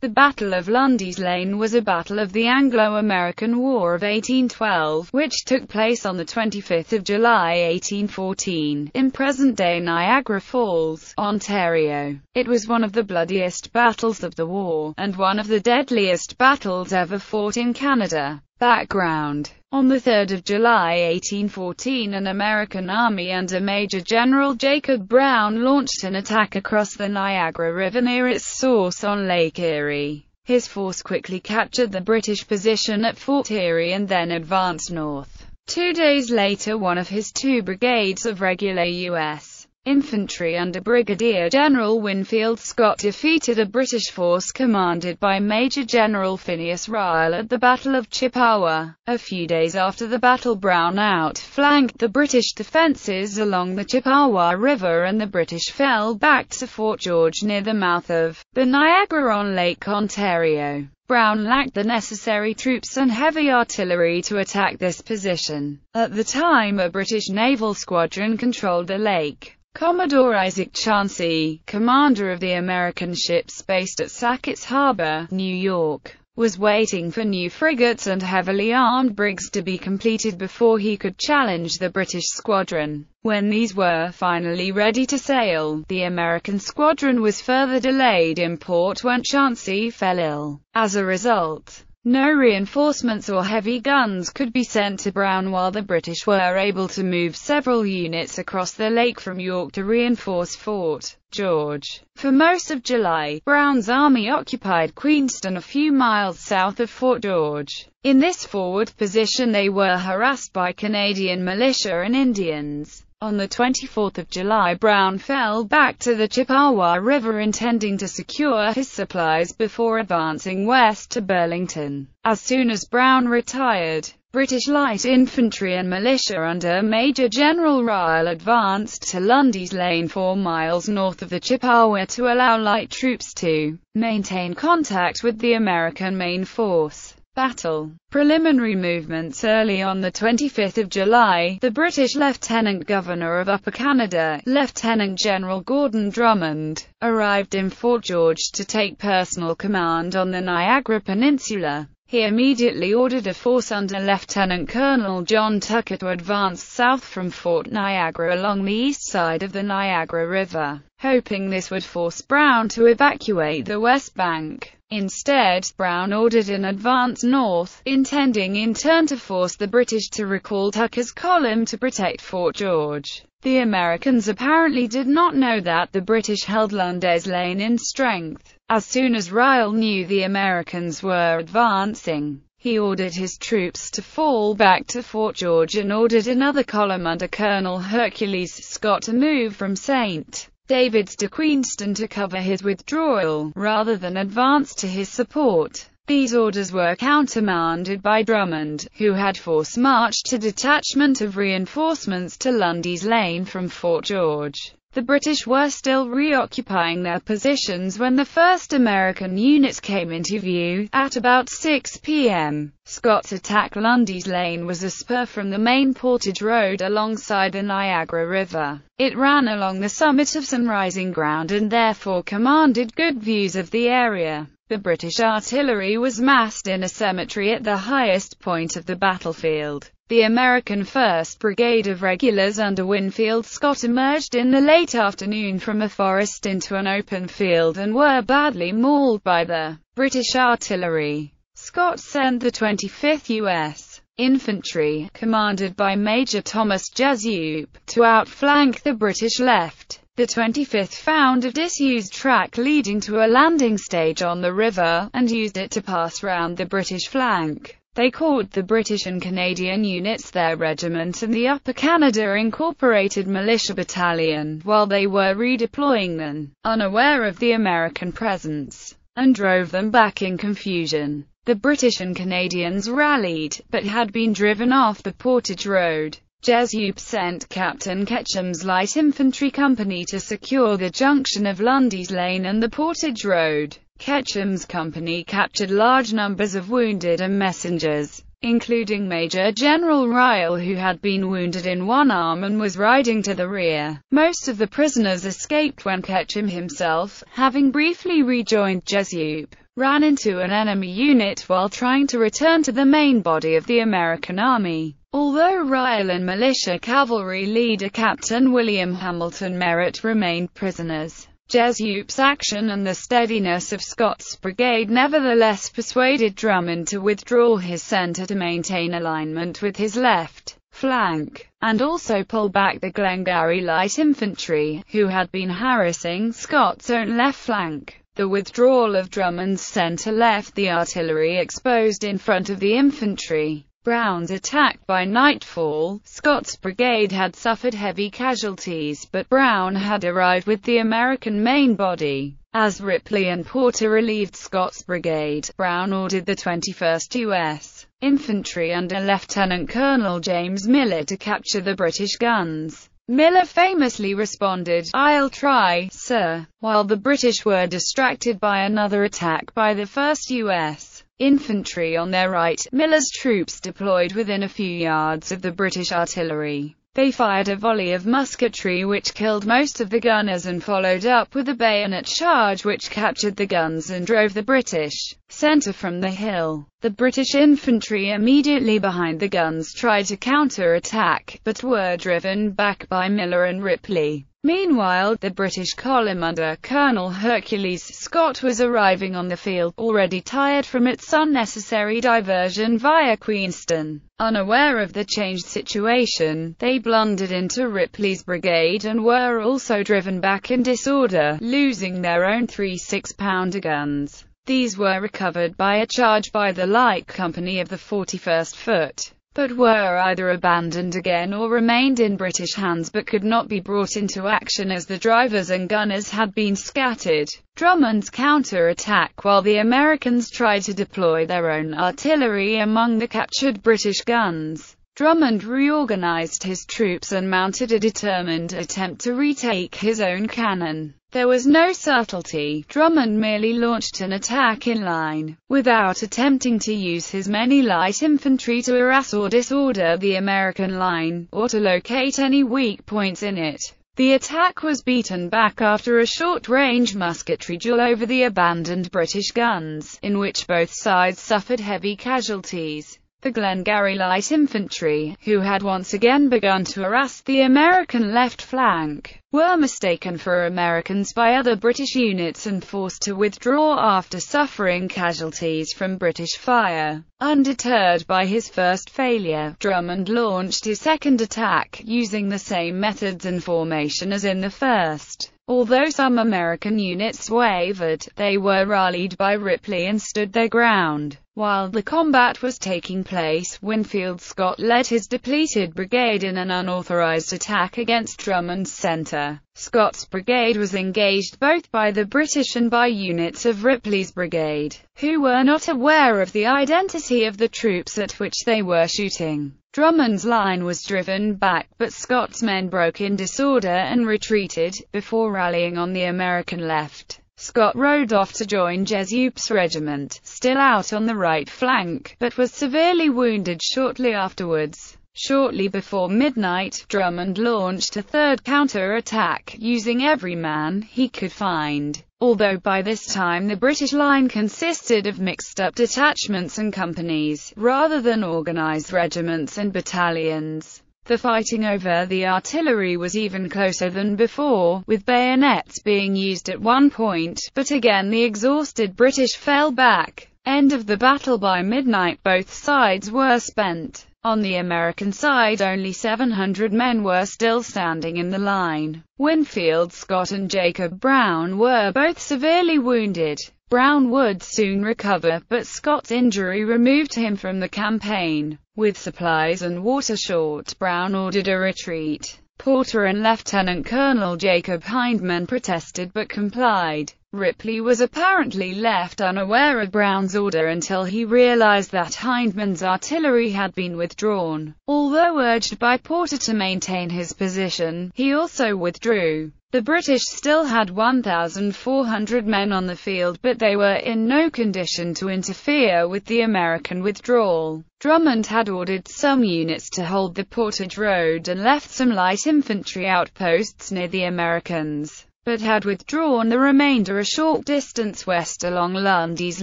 The Battle of Lundy's Lane was a battle of the Anglo-American War of 1812, which took place on the 25th of July 1814, in present-day Niagara Falls, Ontario. It was one of the bloodiest battles of the war, and one of the deadliest battles ever fought in Canada. Background: on the 3rd of July 1814, an American army under Major General Jacob Brown launched an attack across the Niagara River near its source on Lake Erie. His force quickly captured the British position at Fort Erie and then advanced north. 2 days later, one of his 2 brigades of regular U.S. infantry under Brigadier General Winfield Scott defeated a British force commanded by Major General Phineas Ryle at the Battle of Chippewa. A few days after the battle, Brown outflanked the British defences along the Chippewa River, and the British fell back to Fort George near the mouth of the Niagara on Lake Ontario. Brown lacked the necessary troops and heavy artillery to attack this position. At the time, a British naval squadron controlled the lake. Commodore Isaac Chauncey, commander of the American ships based at Sackett's Harbor, New York, was waiting for new frigates and heavily armed brigs to be completed before he could challenge the British squadron. When these were finally ready to sail, the American squadron was further delayed in port when Chauncey fell ill. As a result, no reinforcements or heavy guns could be sent to Brown, while the British were able to move several units across the lake from York to reinforce Fort George. For most of July, Brown's army occupied Queenston, a few miles south of Fort George. In this forward position they were harassed by Canadian militia and Indians. On the 24th of July, Brown fell back to the Chippewa River, intending to secure his supplies before advancing west to Burlington. As soon as Brown retired, British light infantry and militia under Major General Ryle advanced to Lundy's Lane 4 miles north of the Chippewa to allow light troops to maintain contact with the American main force. Battle. Preliminary movements. Early on the 25th of July, the British Lieutenant Governor of Upper Canada, Lieutenant General Gordon Drummond, arrived in Fort George to take personal command on the Niagara Peninsula. He immediately ordered a force under Lieutenant Colonel John Tucker to advance south from Fort Niagara along the east side of the Niagara River, hoping this would force Brown to evacuate the West Bank. Instead, Brown ordered an advance north, intending in turn to force the British to recall Tucker's column to protect Fort George. The Americans apparently did not know that the British held Lundy's Lane in strength. As soon as Ryle knew the Americans were advancing, he ordered his troops to fall back to Fort George and ordered another column under Colonel Hercules Scott to move from St. David's to Queenston to cover his withdrawal, rather than advance to his support. These orders were countermanded by Drummond, who had force-marched a detachment of reinforcements to Lundy's Lane from Fort George. The British were still reoccupying their positions when the first American units came into view. At about 6 p.m., Scott's attack. Lundy's Lane was a spur from the main portage road alongside the Niagara River. It ran along the summit of some rising ground and therefore commanded good views of the area. The British artillery was massed in a cemetery at the highest point of the battlefield. The American 1st Brigade of Regulars under Winfield Scott emerged in the late afternoon from a forest into an open field and were badly mauled by the British artillery. Scott sent the 25th U.S. Infantry, commanded by Major Thomas Jesup, to outflank the British left. The 25th found a disused track leading to a landing stage on the river, and used it to pass round the British flank. They caught the British and Canadian units, their regiment and the Upper Canada Incorporated Militia Battalion, while they were redeploying them, unaware of the American presence, and drove them back in confusion. The British and Canadians rallied, but had been driven off the portage road. Jesup sent Captain Ketchum's light infantry company to secure the junction of Lundy's Lane and the portage road. Ketchum's company captured large numbers of wounded and messengers, including Major General Ryle, who had been wounded in one arm and was riding to the rear. Most of the prisoners escaped when Ketchum himself, having briefly rejoined Jesup, ran into an enemy unit while trying to return to the main body of the American Army. Although Ryle and militia cavalry leader Captain William Hamilton Merritt remained prisoners, Jesup's action and the steadiness of Scott's brigade nevertheless persuaded Drummond to withdraw his center to maintain alignment with his left flank, and also pull back the Glengarry light infantry, who had been harassing Scott's own left flank. The withdrawal of Drummond's center left the artillery exposed in front of the infantry. Brown's attack. By nightfall, Scott's brigade had suffered heavy casualties, but Brown had arrived with the American main body. As Ripley and Porter relieved Scott's brigade, Brown ordered the 21st U.S. Infantry under Lieutenant Colonel James Miller to capture the British guns. Miller famously responded, "I'll try, sir," while the British were distracted by another attack by the 1st U.S. Infantry on their right. Miller's troops deployed within a few yards of the British artillery. They fired a volley of musketry which killed most of the gunners and followed up with a bayonet charge which captured the guns and drove the British center from the hill. The British infantry immediately behind the guns tried to counter-attack, but were driven back by Miller and Ripley. Meanwhile, the British column under Colonel Hercules Scott was arriving on the field, already tired from its unnecessary diversion via Queenston. Unaware of the changed situation, they blundered into Ripley's brigade and were also driven back in disorder, losing their own 3 6-pounder guns. These were recovered by a charge by the Light Company of the 41st Foot, but were either abandoned again or remained in British hands but could not be brought into action as the drivers and gunners had been scattered. Drummond's counter-attack. While the Americans tried to deploy their own artillery among the captured British guns, Drummond reorganized his troops and mounted a determined attempt to retake his own cannon. There was no subtlety. Drummond merely launched an attack in line, without attempting to use his many light infantry to harass or disorder the American line, or to locate any weak points in it. The attack was beaten back after a short-range musketry duel over the abandoned British guns, in which both sides suffered heavy casualties. The Glengarry light infantry, who had once again begun to harass the American left flank, were mistaken for Americans by other British units and forced to withdraw after suffering casualties from British fire. Undeterred by his first failure, Drummond launched his second attack, using the same methods and formation as in the first. Although some American units wavered, they were rallied by Ripley and stood their ground. While the combat was taking place, Winfield Scott led his depleted brigade in an unauthorized attack against Drummond's center. Scott's brigade was engaged both by the British and by units of Ripley's brigade, who were not aware of the identity of the troops at which they were shooting. Drummond's line was driven back, but Scott's men broke in disorder and retreated, before rallying on the American left. Scott rode off to join Jesup's regiment, still out on the right flank, but was severely wounded shortly afterwards. Shortly before midnight, Drummond launched a third counter-attack, using every man he could find. Although by this time the British line consisted of mixed-up detachments and companies, rather than organized regiments and battalions. The fighting over the artillery was even closer than before, with bayonets being used at one point, but again the exhausted British fell back. End of the battle. By midnight both sides were spent. On the American side only 700 men were still standing in the line. Winfield Scott and Jacob Brown were both severely wounded. Brown would soon recover, but Scott's injury removed him from the campaign. With supplies and water short, Brown ordered a retreat. Porter and Lieutenant Colonel Jacob Hindman protested but complied. Ripley was apparently left unaware of Brown's order until he realized that Hindman's artillery had been withdrawn. Although urged by Porter to maintain his position, he also withdrew. The British still had 1,400 men on the field, but they were in no condition to interfere with the American withdrawal. Drummond had ordered some units to hold the Portage Road and left some light infantry outposts near the Americans. but had withdrawn the remainder a short distance west along Lundy's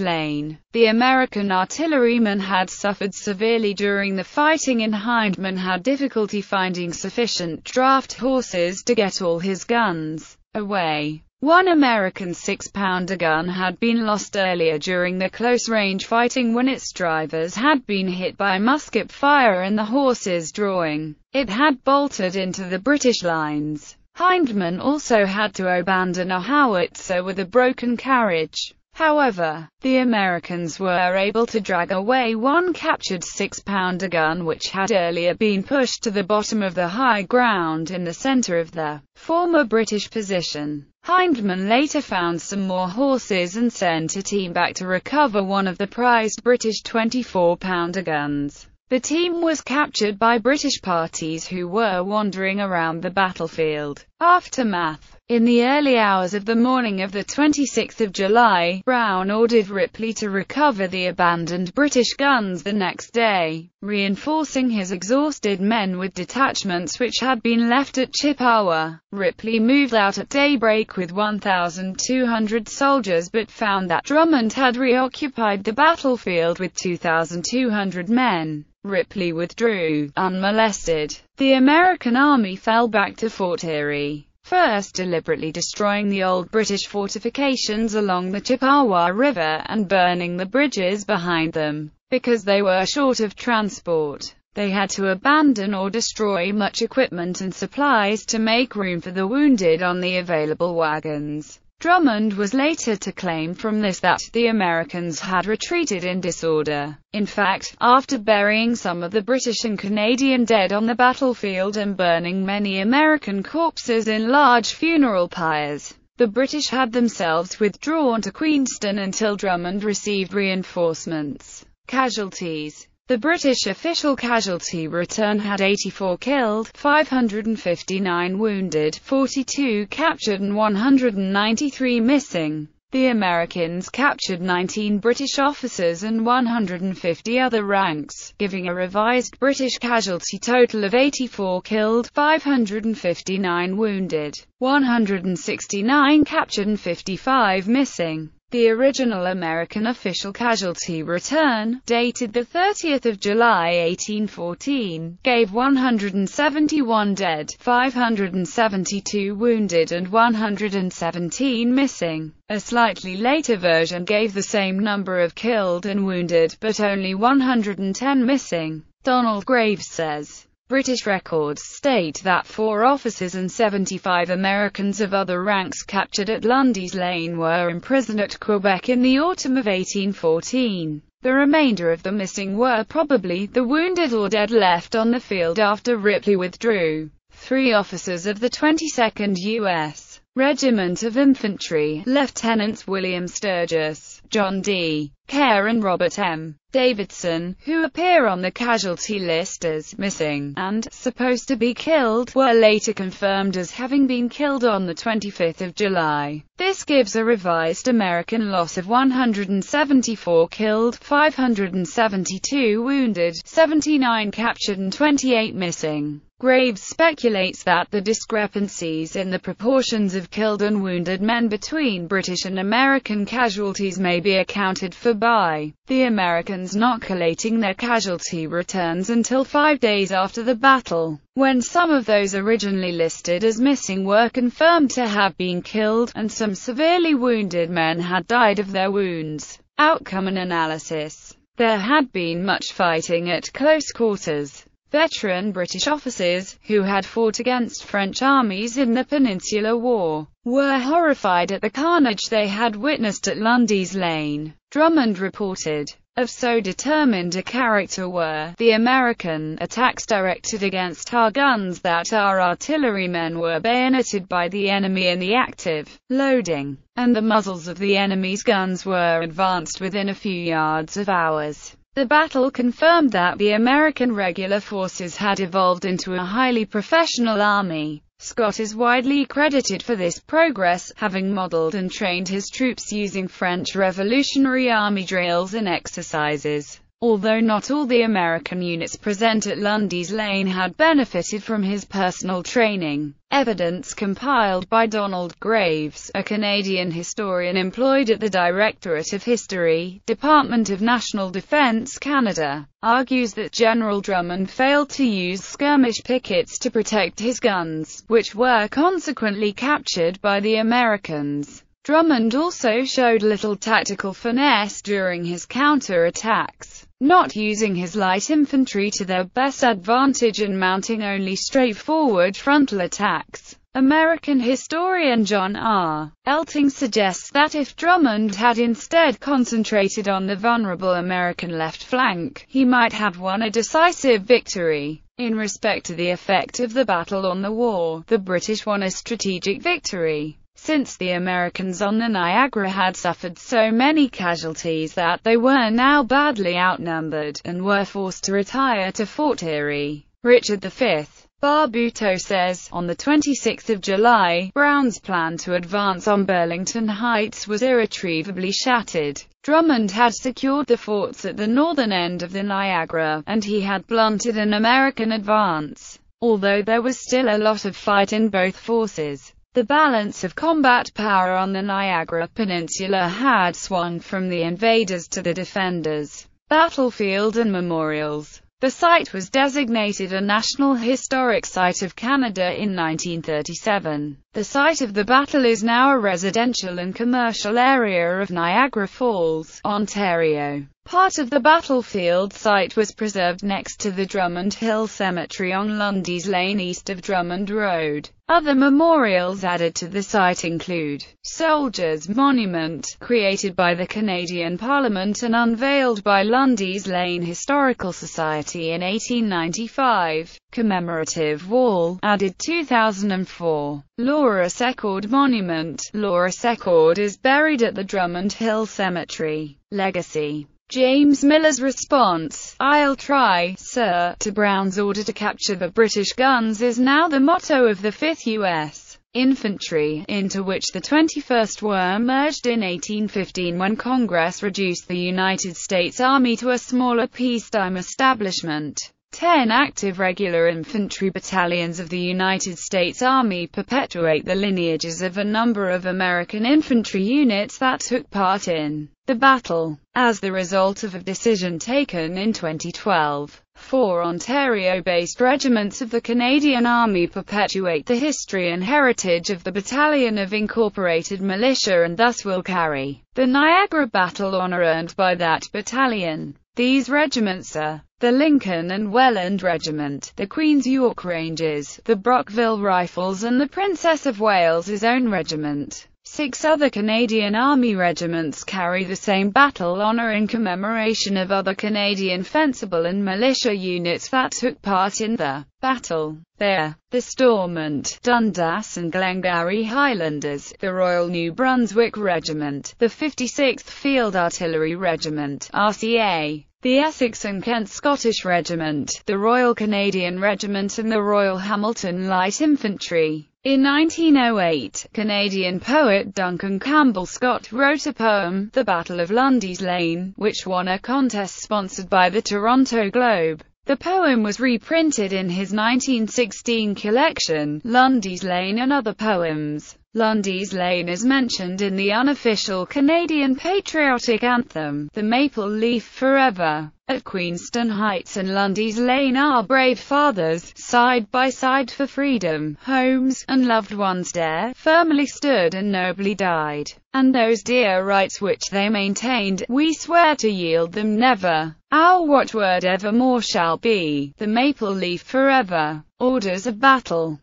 Lane. The American artillerymen had suffered severely during the fighting, and Hindman had difficulty finding sufficient draft horses to get all his guns away. One American 6-pounder gun had been lost earlier during the close-range fighting when its drivers had been hit by musket fire and the horses drawing it had bolted into the British lines. Hindman also had to abandon a howitzer with a broken carriage. However, the Americans were able to drag away one captured 6-pounder gun which had earlier been pushed to the bottom of the high ground in the center of the former British position. Hindman later found some more horses and sent a team back to recover one of the prized British 24-pounder guns. The team was captured by British parties who were wandering around the battlefield. Aftermath. In the early hours of the morning of the 26th of July, Brown ordered Ripley to recover the abandoned British guns the next day, reinforcing his exhausted men with detachments which had been left at Chippewa. Ripley moved out at daybreak with 1,200 soldiers but found that Drummond had reoccupied the battlefield with 2,200 men. Ripley withdrew, unmolested. The American army fell back to Fort Erie, first deliberately destroying the old British fortifications along the Chippewa River and burning the bridges behind them. Because they were short of transport, they had to abandon or destroy much equipment and supplies to make room for the wounded on the available wagons. Drummond was later to claim from this that the Americans had retreated in disorder. In fact, after burying some of the British and Canadian dead on the battlefield and burning many American corpses in large funeral pyres, the British had themselves withdrawn to Queenston until Drummond received reinforcements. Casualties. The British official casualty return had 84 killed, 559 wounded, 42 captured and 193 missing. The Americans captured 19 British officers and 150 other ranks, giving a revised British casualty total of 84 killed, 559 wounded, 169 captured and 55 missing. The original American official casualty return, dated 30 July 1814, gave 171 dead, 572 wounded and 117 missing. A slightly later version gave the same number of killed and wounded, but only 110 missing. Donald Graves says, British records state that 4 officers and 75 Americans of other ranks captured at Lundy's Lane were imprisoned at Quebec in the autumn of 1814. The remainder of the missing were probably the wounded or dead left on the field after Ripley withdrew. 3 officers of the 22nd U.S. Regiment of Infantry, Lieutenants William Sturgis, John D. Kerr and Robert M. Davidson, who appear on the casualty list as missing and supposed to be killed, were later confirmed as having been killed on the 25th of July. This gives a revised American loss of 174 killed, 572 wounded, 79 captured and 28 missing. Graves speculates that the discrepancies in the proportions of killed and wounded men between British and American casualties may be accounted for by the Americans not collating their casualty returns until 5 days after the battle, when some of those originally listed as missing were confirmed to have been killed, and some severely wounded men had died of their wounds. Outcome and analysis. There had been much fighting at close quarters. Veteran British officers, who had fought against French armies in the Peninsular War, were horrified at the carnage they had witnessed at Lundy's Lane. Drummond reported, "Of so determined a character were the American attacks directed against our guns that our artillerymen were bayoneted by the enemy in the active loading, and the muzzles of the enemy's guns were advanced within a few yards of ours." The battle confirmed that the American regular forces had evolved into a highly professional army. Scott is widely credited for this progress, having modeled and trained his troops using French Revolutionary Army drills and exercises. Although not all the American units present at Lundy's Lane had benefited from his personal training, evidence compiled by Donald Graves, a Canadian historian employed at the Directorate of History, Department of National Defence, Canada, argues that General Drummond failed to use skirmish pickets to protect his guns, which were consequently captured by the Americans. Drummond also showed little tactical finesse during his counter-attacks, not using his light infantry to their best advantage and mounting only straightforward frontal attacks. American historian John R. Elting suggests that if Drummond had instead concentrated on the vulnerable American left flank, he might have won a decisive victory. In respect to the effect of the battle on the war, the British won a strategic victory, since the Americans on the Niagara had suffered so many casualties that they were now badly outnumbered, and were forced to retire to Fort Erie. Richard V. Barbuto says, on the 26th of July, Brown's plan to advance on Burlington Heights was irretrievably shattered. Drummond had secured the forts at the northern end of the Niagara, and he had blunted an American advance. Although there was still a lot of fight in both forces, the balance of combat power on the Niagara Peninsula had swung from the invaders to the defenders. Battlefield and memorials. The site was designated a National Historic Site of Canada in 1937. The site of the battle is now a residential and commercial area of Niagara Falls, Ontario. Part of the battlefield site was preserved next to the Drummond Hill Cemetery on Lundy's Lane east of Drummond Road. Other memorials added to the site include Soldiers' Monument, created by the Canadian Parliament and unveiled by Lundy's Lane Historical Society in 1895. Commemorative Wall, added 2004. Laura Secord Monument. Laura Secord is buried at the Drummond Hill Cemetery. Legacy. James Miller's response, "I'll try, sir," to Brown's order to capture the British guns is now the motto of the 5th U.S. Infantry, into which the 21st were merged in 1815 when Congress reduced the United States Army to a smaller peacetime establishment. 10 active regular infantry battalions of the United States Army perpetuate the lineages of a number of American infantry units that took part in the battle. As the result of a decision taken in 2012, 4 Ontario-based regiments of the Canadian Army perpetuate the history and heritage of the Battalion of Incorporated Militia and thus will carry the Niagara Battle honor earned by that battalion. These regiments are the Lincoln and Welland Regiment, the Queen's York Rangers, the Brockville Rifles and the Princess of Wales's Own Regiment. 6 other Canadian Army regiments carry the same battle honour in commemoration of other Canadian fencible and militia units that took part in the battle. They are the Stormont, Dundas and Glengarry Highlanders, the Royal New Brunswick Regiment, the 56th Field Artillery Regiment, RCA, the Essex and Kent Scottish Regiment, the Royal Canadian Regiment and the Royal Hamilton Light Infantry. In 1908, Canadian poet Duncan Campbell Scott wrote a poem, The Battle of Lundy's Lane, which won a contest sponsored by the Toronto Globe. The poem was reprinted in his 1916 collection, Lundy's Lane and Other Poems. Lundy's Lane is mentioned in the unofficial Canadian patriotic anthem, The Maple Leaf Forever. At Queenston Heights and Lundy's Lane our brave fathers, side by side for freedom, homes, and loved ones there, firmly stood and nobly died. And those dear rights which they maintained, we swear to yield them never. Our watchword evermore shall be, The Maple Leaf Forever. Orders of Battle.